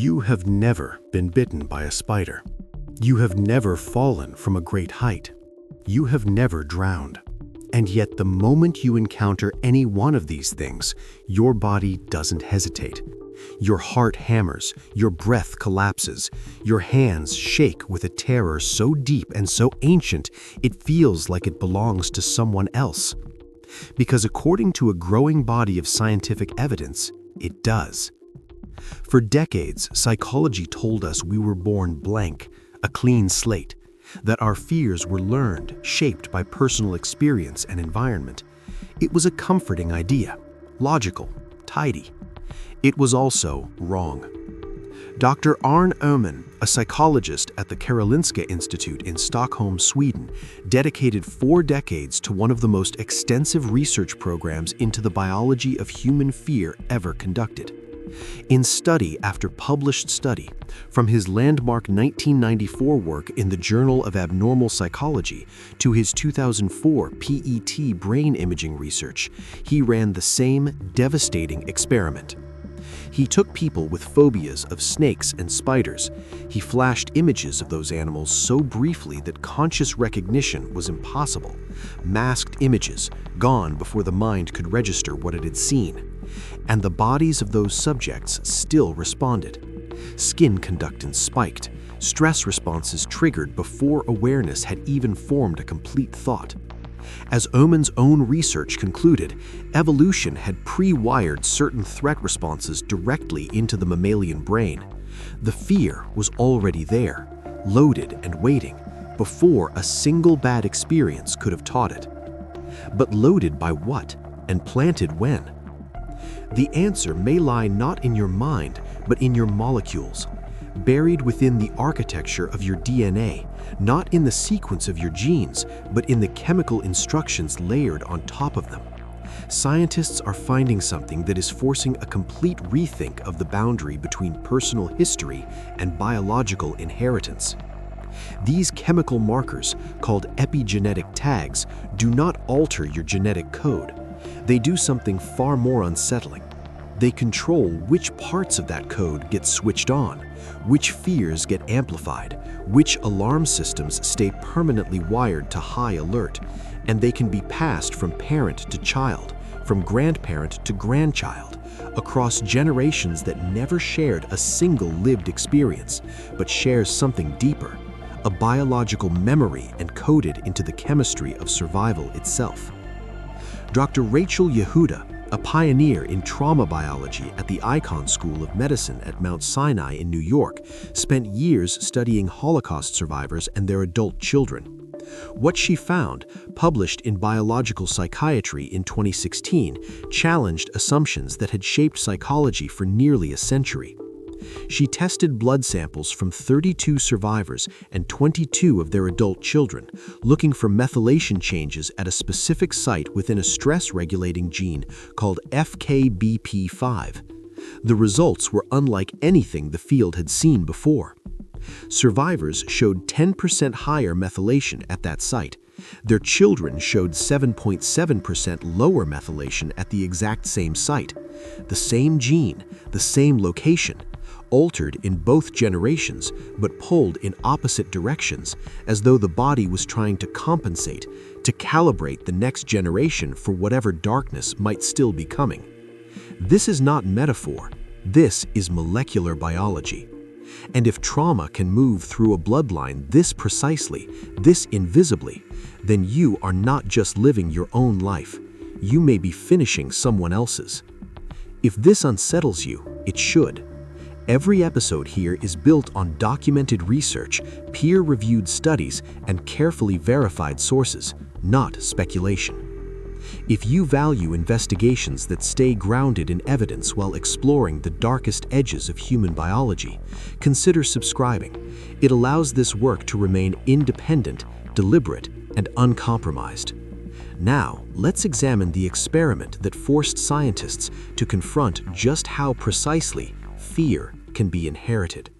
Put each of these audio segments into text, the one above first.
You have never been bitten by a spider. You have never fallen from a great height. You have never drowned. And yet the moment you encounter any one of these things, your body doesn't hesitate. Your heart hammers, your breath collapses, your hands shake with a terror so deep and so ancient it feels like it belongs to someone else. Because according to a growing body of scientific evidence, it does. For decades, psychology told us we were born blank, a clean slate, that our fears were learned, shaped by personal experience and environment. It was a comforting idea, logical, tidy. It was also wrong. Dr. Arne Öhman, a psychologist at the Karolinska Institute in Stockholm, Sweden, dedicated 4 decades to one of the most extensive research programs into the biology of human fear ever conducted. In study after published study, from his landmark 1994 work in the Journal of Abnormal Psychology to his 2004 PET brain imaging research, he ran the same devastating experiment. He took people with phobias of snakes and spiders. He flashed images of those animals so briefly that conscious recognition was impossible. Masked images, gone before the mind could register what it had seen. And the bodies of those subjects still responded. Skin conductance spiked, stress responses triggered before awareness had even formed a complete thought. As Öhman's own research concluded, evolution had pre-wired certain threat responses directly into the mammalian brain. The fear was already there, loaded and waiting, before a single bad experience could have taught it. But loaded by what, and planted when? The answer may lie not in your mind, but in your molecules, buried within the architecture of your DNA, not in the sequence of your genes, but in the chemical instructions layered on top of them. Scientists are finding something that is forcing a complete rethink of the boundary between personal history and biological inheritance. These chemical markers, called epigenetic tags, do not alter your genetic code. They do something far more unsettling. They control which parts of that code get switched on, which fears get amplified, which alarm systems stay permanently wired to high alert, and they can be passed from parent to child, from grandparent to grandchild, across generations that never shared a single lived experience, but shares something deeper, a biological memory encoded into the chemistry of survival itself. Dr. Rachel Yehuda, a pioneer in trauma biology at the Icahn School of Medicine at Mount Sinai in New York, spent years studying Holocaust survivors and their adult children. What she found, published in Biological Psychiatry in 2016, challenged assumptions that had shaped psychology for nearly a century. She tested blood samples from 32 survivors and 22 of their adult children, looking for methylation changes at a specific site within a stress-regulating gene called FKBP5. The results were unlike anything the field had seen before. Survivors showed 10% higher methylation at that site. Their children showed 7.7% lower methylation at the exact same site. The same gene, the same location, altered in both generations, but pulled in opposite directions, as though the body was trying to compensate, to calibrate the next generation for whatever darkness might still be coming. This is not metaphor. This is molecular biology. And if trauma can move through a bloodline this precisely, this invisibly, then you are not just living your own life. You may be finishing someone else's. If this unsettles you, it should. Every episode here is built on documented research, peer-reviewed studies, and carefully verified sources, not speculation. If you value investigations that stay grounded in evidence while exploring the darkest edges of human biology, consider subscribing. It allows this work to remain independent, deliberate, and uncompromised. Now, let's examine the experiment that forced scientists to confront just how precisely fear can be inherited.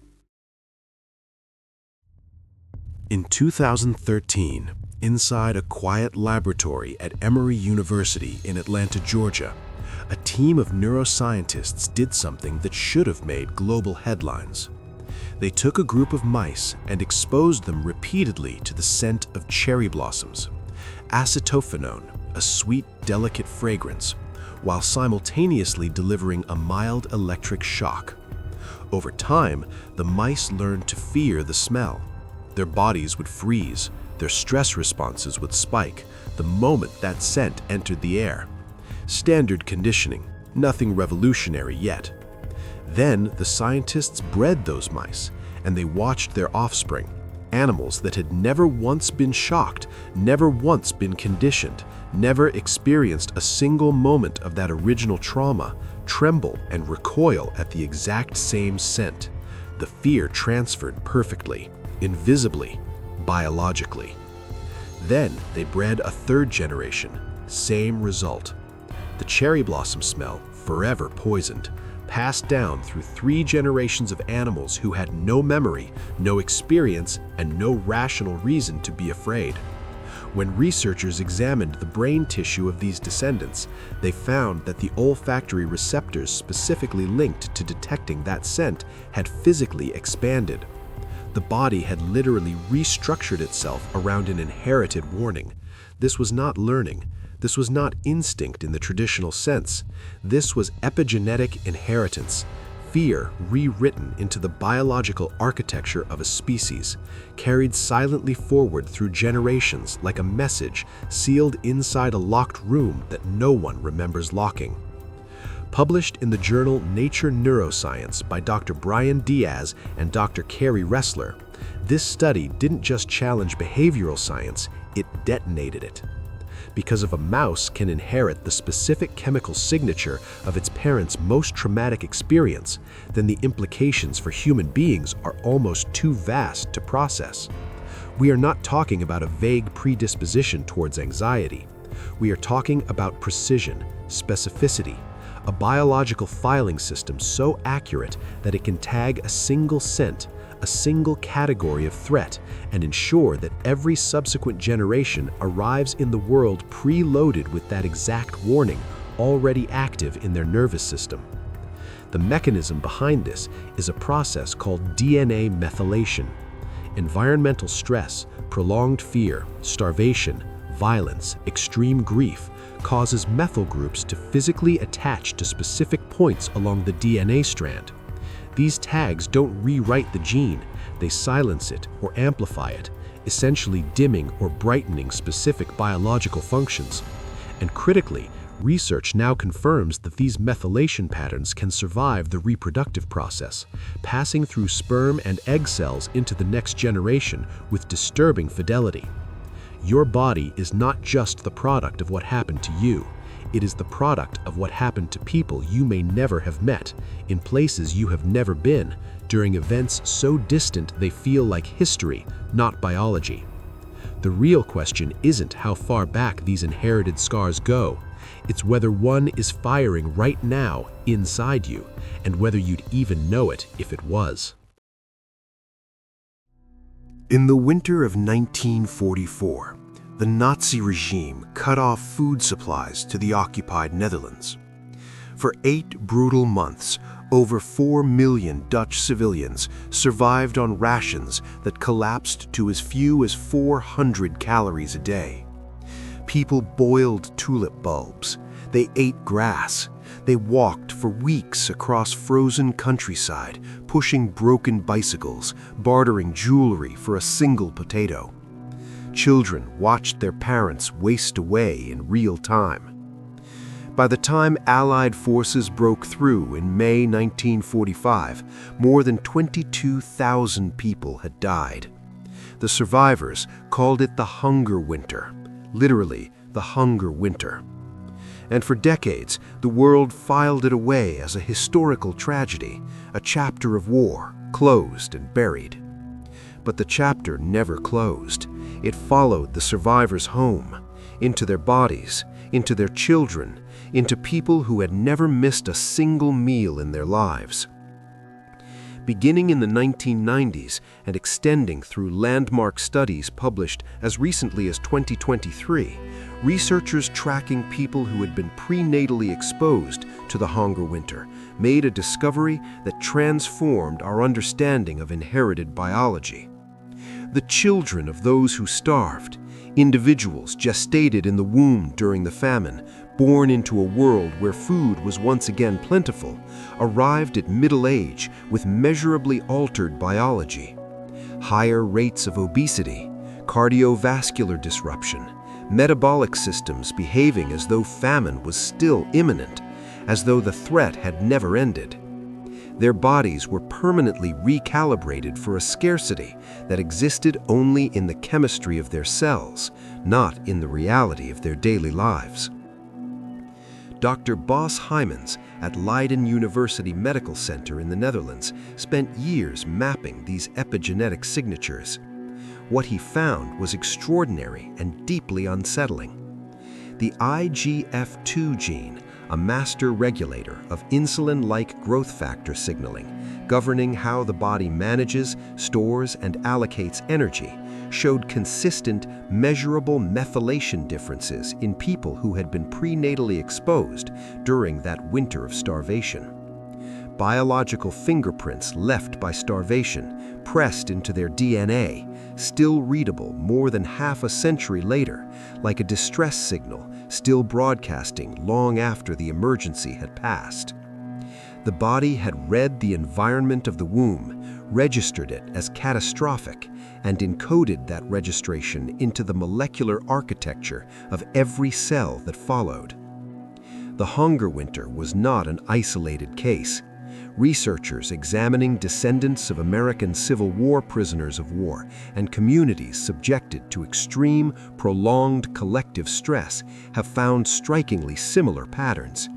In 2013, inside a quiet laboratory at Emory University in Atlanta, Georgia, a team of neuroscientists did something that should have made global headlines. They took a group of mice and exposed them repeatedly to the scent of cherry blossoms, acetophenone, a sweet, delicate fragrance, while simultaneously delivering a mild electric shock. Over time, the mice learned to fear the smell. Their bodies would freeze, their stress responses would spike the moment that scent entered the air. Standard conditioning, nothing revolutionary yet. Then the scientists bred those mice, and they watched their offspring, animals that had never once been shocked, never once been conditioned, never experienced a single moment of that original trauma, tremble and recoil at the exact same scent. The fear transferred perfectly, invisibly, biologically. Then they bred a third generation, same result. The cherry blossom smell, forever poisoned, passed down through 3 generations of animals who had no memory, no experience, and no rational reason to be afraid. When researchers examined the brain tissue of these descendants, they found that the olfactory receptors specifically linked to detecting that scent had physically expanded. The body had literally restructured itself around an inherited warning. This was not learning. This was not instinct in the traditional sense. This was epigenetic inheritance, fear rewritten into the biological architecture of a species, carried silently forward through generations like a message sealed inside a locked room that no one remembers locking. Published in the journal Nature Neuroscience by Dr. Brian Diaz and Dr. Carrie Ressler, this study didn't just challenge behavioral science, it detonated it. Because if a mouse can inherit the specific chemical signature of its parents' most traumatic experience, then the implications for human beings are almost too vast to process. We are not talking about a vague predisposition towards anxiety. We are talking about precision, specificity, a biological filing system so accurate that it can tag a single scent, a single category of threat, and ensure that every subsequent generation arrives in the world preloaded with that exact warning already active in their nervous system. The mechanism behind this is a process called DNA methylation. Environmental stress, prolonged fear, starvation, violence, extreme grief causes methyl groups to physically attach to specific points along the DNA strand. These tags don't rewrite the gene, they silence it or amplify it, essentially dimming or brightening specific biological functions. And critically, research now confirms that these methylation patterns can survive the reproductive process, passing through sperm and egg cells into the next generation with disturbing fidelity. Your body is not just the product of what happened to you. It is the product of what happened to people you may never have met, in places you have never been, during events so distant they feel like history, not biology. The real question isn't how far back these inherited scars go. It's whether one is firing right now inside you, and whether you'd even know it if it was. In the winter of 1944, the Nazi regime cut off food supplies to the occupied Netherlands. For 8 brutal months, over 4 million Dutch civilians survived on rations that collapsed to as few as 400 calories a day. People boiled tulip bulbs, they ate grass, they walked for weeks across frozen countryside, pushing broken bicycles, bartering jewelry for a single potato. Children watched their parents waste away in real time. By the time Allied forces broke through in May 1945, more than 22,000 people had died. The survivors called it the Hunger Winter, literally the Hunger Winter. And for decades, the world filed it away as a historical tragedy, a chapter of war, closed and buried. But the chapter never closed. It followed the survivors home, into their bodies, into their children, into people who had never missed a single meal in their lives. Beginning in the 1990s and extending through landmark studies published as recently as 2023, Researchers tracking people who had been prenatally exposed to the hunger winter made a discovery that transformed our understanding of inherited biology. The children of those who starved, individuals gestated in the womb during the famine, born into a world where food was once again plentiful, arrived at middle age with measurably altered biology. Higher rates of obesity, cardiovascular disruption, metabolic systems behaving as though famine was still imminent, as though the threat had never ended. Their bodies were permanently recalibrated for a scarcity that existed only in the chemistry of their cells, not in the reality of their daily lives. Dr. Bas Heijmans at Leiden University Medical Center in the Netherlands spent years mapping these epigenetic signatures. What he found was extraordinary and deeply unsettling. The IGF-2 gene, a master regulator of insulin-like growth factor signaling, governing how the body manages, stores, and allocates energy, showed consistent, measurable methylation differences in people who had been prenatally exposed during that winter of starvation. Biological fingerprints left by starvation, pressed into their DNA, still readable more than half a century later, like a distress signal still broadcasting long after the emergency had passed. The body had read the environment of the womb, registered it as catastrophic, and encoded that registration into the molecular architecture of every cell that followed. The hunger winter was not an isolated case. Researchers examining descendants of American Civil War prisoners of war and communities subjected to extreme, prolonged collective stress have found strikingly similar patterns.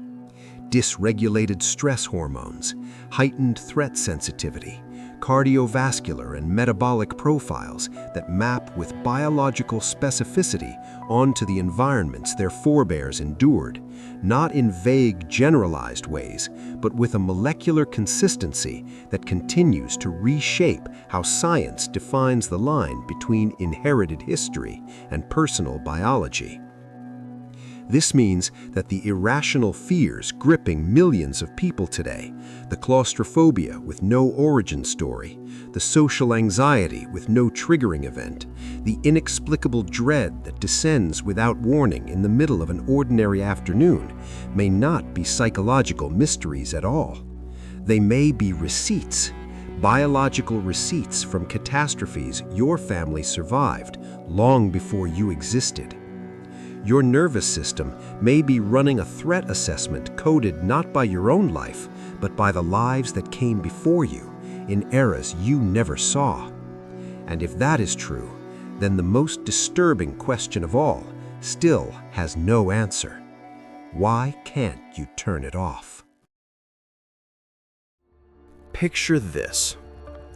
Dysregulated stress hormones, heightened threat sensitivity, cardiovascular and metabolic profiles that map with biological specificity onto the environments their forebears endured, not in vague, generalized ways, but with a molecular consistency that continues to reshape how science defines the line between inherited history and personal biology. This means that the irrational fears gripping millions of people today, the claustrophobia with no origin story, the social anxiety with no triggering event, the inexplicable dread that descends without warning in the middle of an ordinary afternoon, may not be psychological mysteries at all. They may be receipts, biological receipts from catastrophes your family survived long before you existed. Your nervous system may be running a threat assessment coded not by your own life, but by the lives that came before you, in eras you never saw. And if that is true, then the most disturbing question of all still has no answer. Why can't you turn it off? Picture this.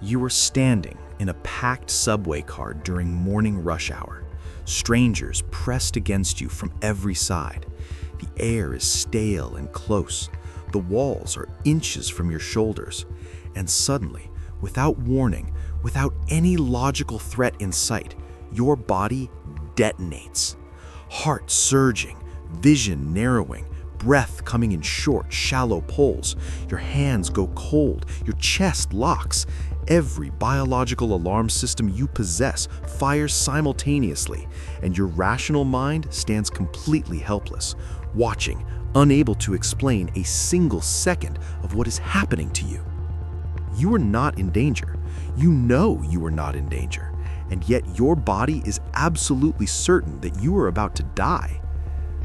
You are standing in a packed subway car during morning rush hour. Strangers pressed against you from every side. The air is stale and close. The walls are inches from your shoulders. And suddenly, without warning, without any logical threat in sight, your body detonates. Heart surging, vision narrowing, breath coming in short, shallow pulls. Your hands go cold, your chest locks. Every biological alarm system you possess fires simultaneously, and your rational mind stands completely helpless, watching, unable to explain a single second of what is happening to you. You are not in danger. You know you are not in danger, and yet your body is absolutely certain that you are about to die.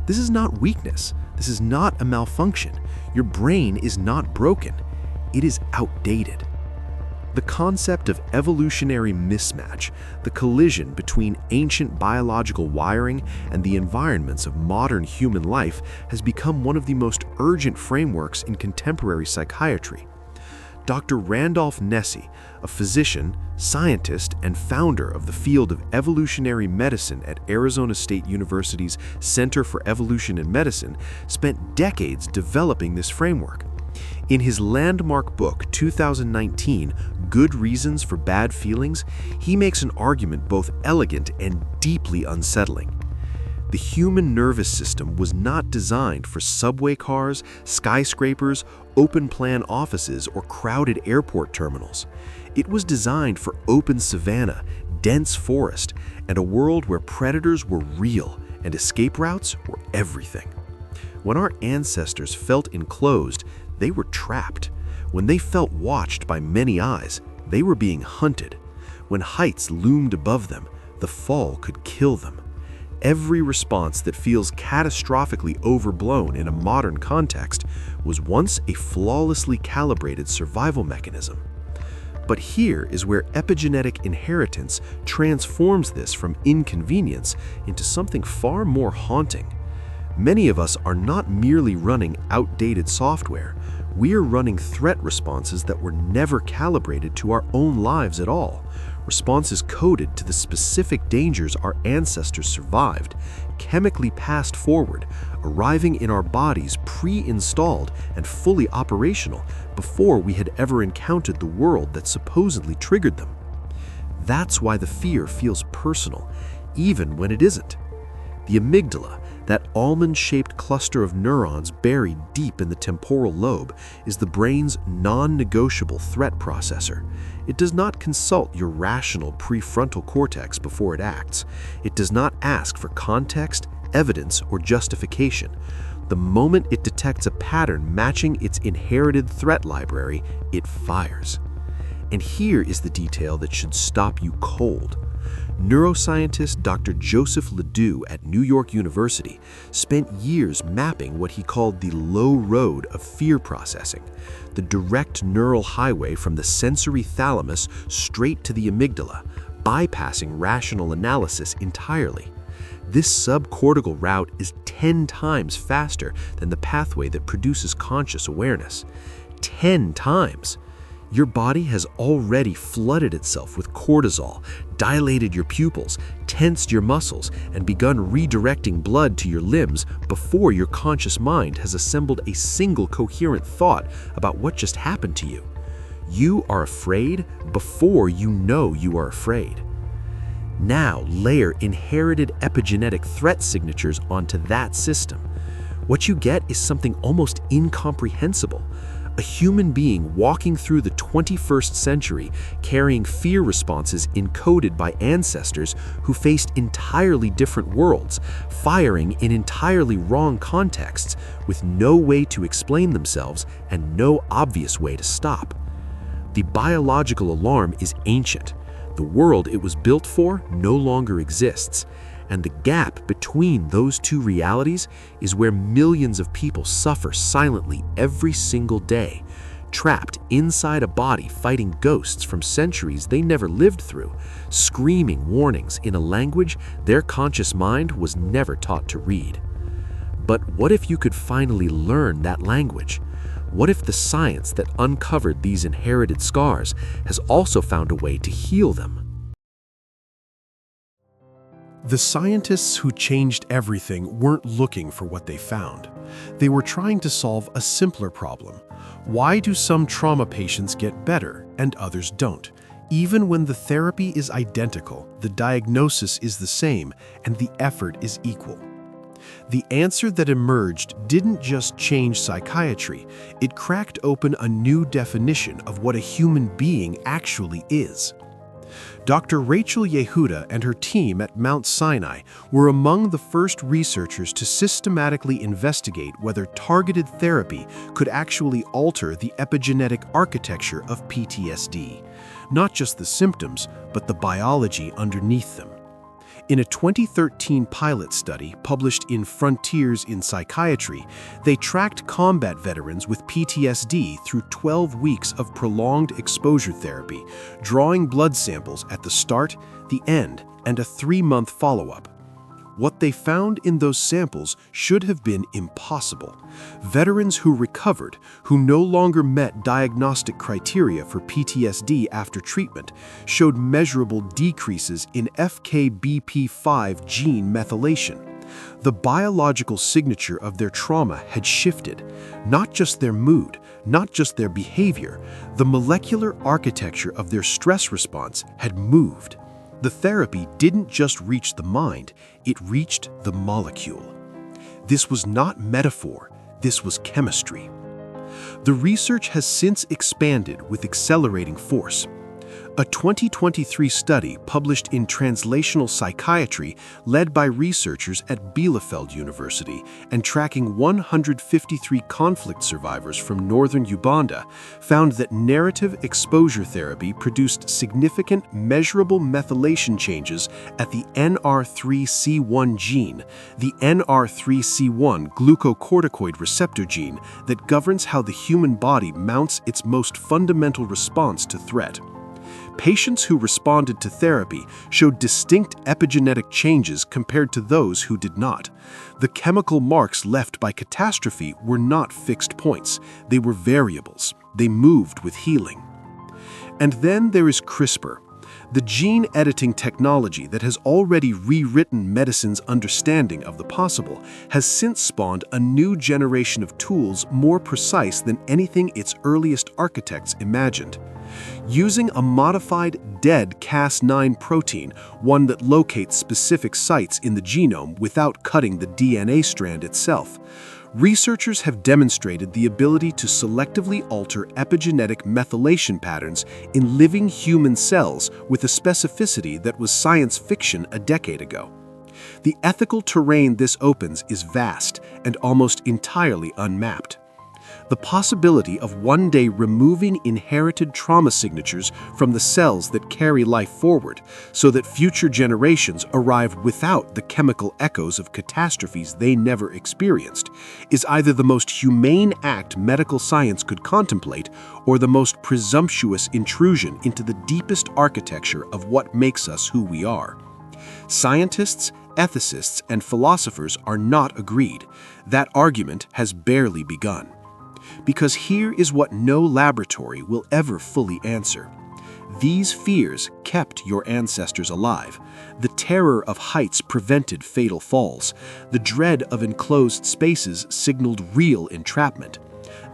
This is not weakness. This is not a malfunction. Your brain is not broken. It is outdated. The concept of evolutionary mismatch, the collision between ancient biological wiring and the environments of modern human life, has become one of the most urgent frameworks in contemporary psychiatry. Dr. Randolph Nesse, a physician, scientist, and founder of the field of evolutionary medicine at Arizona State University's Center for Evolution and Medicine, spent decades developing this framework. In his landmark book, 2019, Good Reasons for Bad Feelings, he makes an argument both elegant and deeply unsettling. The human nervous system was not designed for subway cars, skyscrapers, open-plan offices, or crowded airport terminals. It was designed for open savanna, dense forest, and a world where predators were real and escape routes were everything. When our ancestors felt enclosed, they were trapped. When they felt watched by many eyes, they were being hunted. When heights loomed above them, the fall could kill them. Every response that feels catastrophically overblown in a modern context was once a flawlessly calibrated survival mechanism. But here is where epigenetic inheritance transforms this from inconvenience into something far more haunting. Many of us are not merely running outdated software, we are running threat responses that were never calibrated to our own lives at all. Responses coded to the specific dangers our ancestors survived, chemically passed forward, arriving in our bodies pre-installed and fully operational before we had ever encountered the world that supposedly triggered them. That's why the fear feels personal, even when it isn't. The amygdala, that almond-shaped cluster of neurons buried deep in the temporal lobe, is the brain's non-negotiable threat processor. It does not consult your rational prefrontal cortex before it acts. It does not ask for context, evidence, or justification. The moment it detects a pattern matching its inherited threat library, it fires. And here is the detail that should stop you cold. Neuroscientist Dr. Joseph Ledoux at New York University spent years mapping what he called the low road of fear processing, the direct neural highway from the sensory thalamus straight to the amygdala, bypassing rational analysis entirely. This subcortical route is 10 times faster than the pathway that produces conscious awareness. 10 times! Your body has already flooded itself with cortisol, dilated your pupils, tensed your muscles, and begun redirecting blood to your limbs before your conscious mind has assembled a single coherent thought about what just happened to you. You are afraid before you know you are afraid. Now layer inherited epigenetic threat signatures onto that system. What you get is something almost incomprehensible. A human being walking through the 21st century carrying fear responses encoded by ancestors who faced entirely different worlds, firing in entirely wrong contexts, with no way to explain themselves and no obvious way to stop. The biological alarm is ancient. The world it was built for no longer exists. And the gap between those two realities is where millions of people suffer silently every single day, trapped inside a body fighting ghosts from centuries they never lived through, screaming warnings in a language their conscious mind was never taught to read. But what if you could finally learn that language? What if the science that uncovered these inherited scars has also found a way to heal them? The scientists who changed everything weren't looking for what they found. They were trying to solve a simpler problem. Why do some trauma patients get better and others don't? Even when the therapy is identical, the diagnosis is the same, and the effort is equal. The answer that emerged didn't just change psychiatry, it cracked open a new definition of what a human being actually is. Dr. Rachel Yehuda and her team at Mount Sinai were among the first researchers to systematically investigate whether targeted therapy could actually alter the epigenetic architecture of PTSD, not just the symptoms, but the biology underneath them. In a 2013 pilot study published in Frontiers in Psychiatry, they tracked combat veterans with PTSD through 12 weeks of prolonged exposure therapy, drawing blood samples at the start, the end, and a 3-month follow-up. What they found in those samples should have been impossible. Veterans who recovered, who no longer met diagnostic criteria for PTSD after treatment, showed measurable decreases in FKBP5 gene methylation. The biological signature of their trauma had shifted, not just their mood, not just their behavior, the molecular architecture of their stress response had moved. The therapy didn't just reach the mind, it reached the molecule. This was not metaphor, this was chemistry. The research has since expanded with accelerating force. A 2023 study published in Translational Psychiatry led by researchers at Bielefeld University and tracking 153 conflict survivors from northern Uganda found that narrative exposure therapy produced significant measurable methylation changes at the NR3C1 gene, the NR3C1 glucocorticoid receptor gene that governs how the human body mounts its most fundamental response to threat. Patients who responded to therapy showed distinct epigenetic changes compared to those who did not. The chemical marks left by catastrophe were not fixed points. They were variables. They moved with healing. And then there is CRISPR, the gene editing technology that has already rewritten medicine's understanding of the possible, has since spawned a new generation of tools more precise than anything its earliest architects imagined. Using a modified dead Cas9 protein, one that locates specific sites in the genome without cutting the DNA strand itself, researchers have demonstrated the ability to selectively alter epigenetic methylation patterns in living human cells with a specificity that was science fiction a decade ago. The ethical terrain this opens is vast and almost entirely unmapped. The possibility of one day removing inherited trauma signatures from the cells that carry life forward so that future generations arrive without the chemical echoes of catastrophes they never experienced is either the most humane act medical science could contemplate or the most presumptuous intrusion into the deepest architecture of what makes us who we are. Scientists, ethicists, and philosophers are not agreed. That argument has barely begun. Because here is what no laboratory will ever fully answer. These fears kept your ancestors alive. The terror of heights prevented fatal falls. The dread of enclosed spaces signaled real entrapment.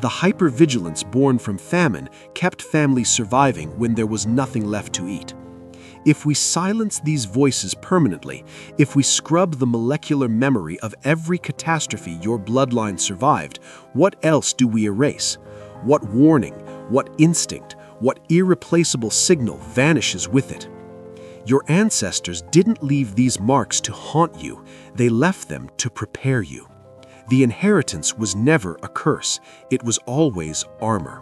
The hypervigilance born from famine kept families surviving when there was nothing left to eat. If we silence these voices permanently, if we scrub the molecular memory of every catastrophe your bloodline survived, what else do we erase? What warning, what instinct, what irreplaceable signal vanishes with it? Your ancestors didn't leave these marks to haunt you, they left them to prepare you. The inheritance was never a curse, it was always armor.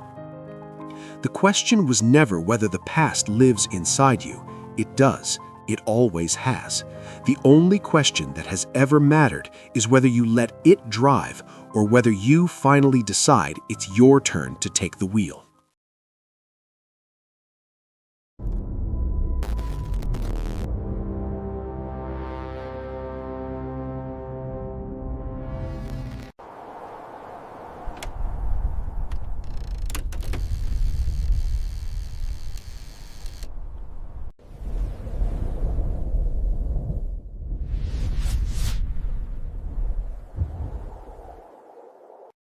The question was never whether the past lives inside you. It does. It always has. The only question that has ever mattered is whether you let it drive or whether you finally decide it's your turn to take the wheel.